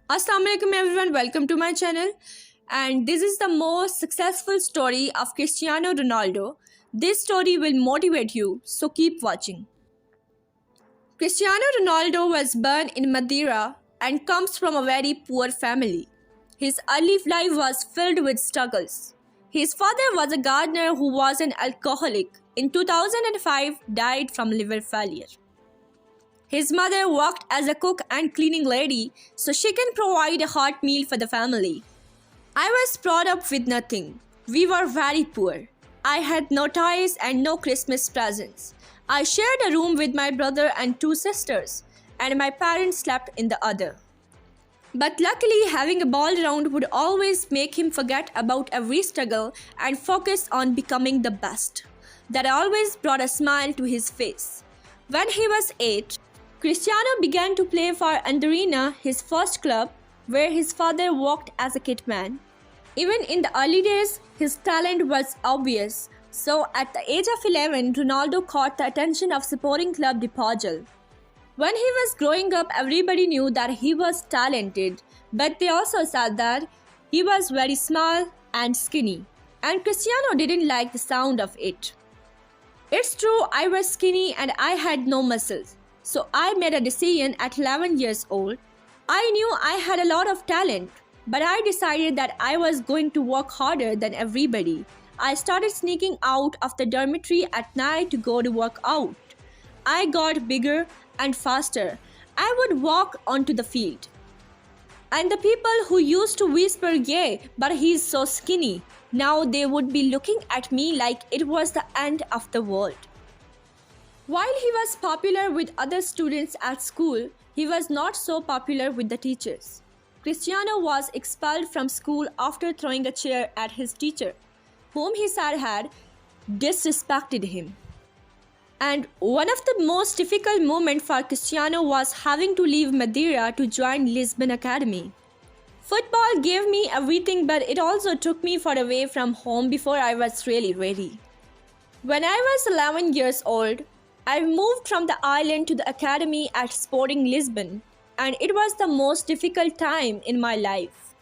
Assalamualaikum everyone, welcome to my channel. And this is the most successful story of Cristiano Ronaldo. This story will motivate you, so keep watching. Cristiano Ronaldo was born in Madeira and comes from a very poor family. His early life was filled with struggles. His father was a gardener who was an alcoholic. In 2005, died from liver failure. His mother worked as a cook and cleaning lady so she can provide a hot meal for the family. I was brought up with nothing. We were very poor. I had no toys and no Christmas presents. I shared a room with my brother and two sisters, and my parents slept in the other. But luckily, having a ball around would always make him forget about every struggle and focus on becoming the best. That always brought a smile to his face. When he was 8, Cristiano began to play for Andorina, his first club, where his father worked as a kitman. Even in the early days, his talent was obvious. So at the age of 11, Ronaldo caught the attention of Sporting Club de Portugal. When he was growing up, everybody knew that he was talented, but they also said that he was very small and skinny, and Cristiano didn't like the sound of it. It's true, I was skinny and I had no muscles. So I made a decision at 11 years old. I knew I had a lot of talent, but I decided that I was going to work harder than everybody. I started sneaking out of the dormitory at night to go to work out. I got bigger and faster. I would walk onto the field. And the people who used to whisper, "Yeah, but he's so skinny," now they would be looking at me like it was the end of the world. While he was popular with other students at school, he was not so popular with the teachers. Cristiano was expelled from school after throwing a chair at his teacher, whom he said had disrespected him. And one of the most difficult moments for Cristiano was having to leave Madeira to join Lisbon Academy. Football gave me everything, but it also took me far away from home before I was really ready. When I was 11 years old, I moved from the island to the academy at Sporting Lisbon, and it was the most difficult time in my life.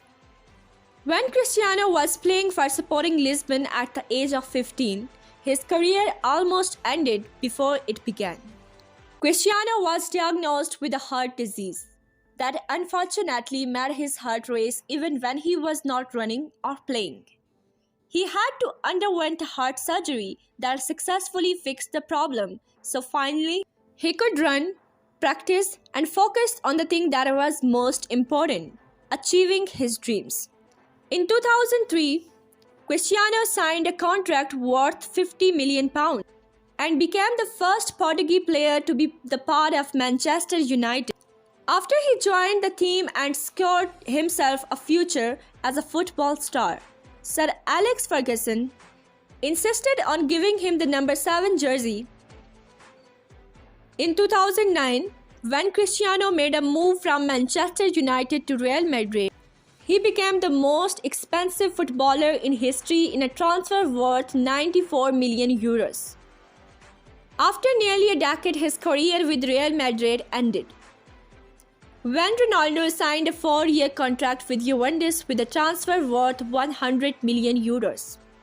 When Cristiano was playing for Sporting Lisbon at the age of 15, his career almost ended before it began. Cristiano was diagnosed with a heart disease that unfortunately made his heart race even when he was not running or playing. He had to underwent heart surgery that successfully fixed the problem, so finally he could run, practice, and focus on the thing that was most important, achieving his dreams. In 2003, Cristiano signed a contract worth £50 million and became the first Portuguese player to be the part of Manchester United. After he joined the team and secured himself a future as a football star, Sir Alex Ferguson insisted on giving him the number 7 jersey. In 2009, when Cristiano made a move from Manchester United to Real Madrid, he became the most expensive footballer in history in a transfer worth €94 million. After nearly a decade, his career with Real Madrid ended. When Ronaldo signed a 4-year contract with Juventus with a transfer worth €100 million.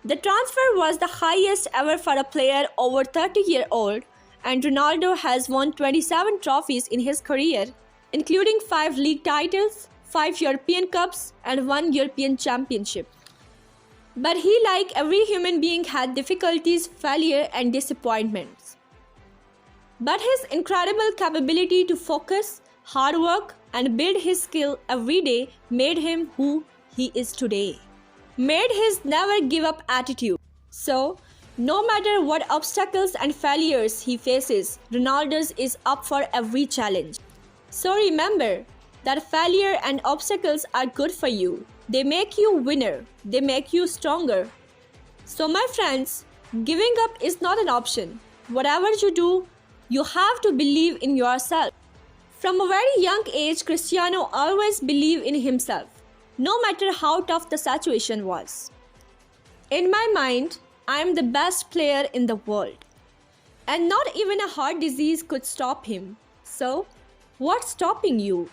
The transfer was the highest ever for a player over 30-year-old, and Ronaldo has won 27 trophies in his career, including 5 league titles, 5 European Cups, and 1 European Championship. But he, like every human being, had difficulties, failure, and disappointments. But his incredible capability to focus, hard work, and build his skill every day made him who he is today. Made his never give up attitude. So, no matter what obstacles and failures he faces, Ronaldo is up for every challenge. So remember that failure and obstacles are good for you. They make you winner. They make you stronger. So my friends, giving up is not an option. Whatever you do, you have to believe in yourself. From a very young age, Cristiano always believed in himself, no matter how tough the situation was. In my mind, I am the best player in the world. And not even a heart disease could stop him. So, what's stopping you?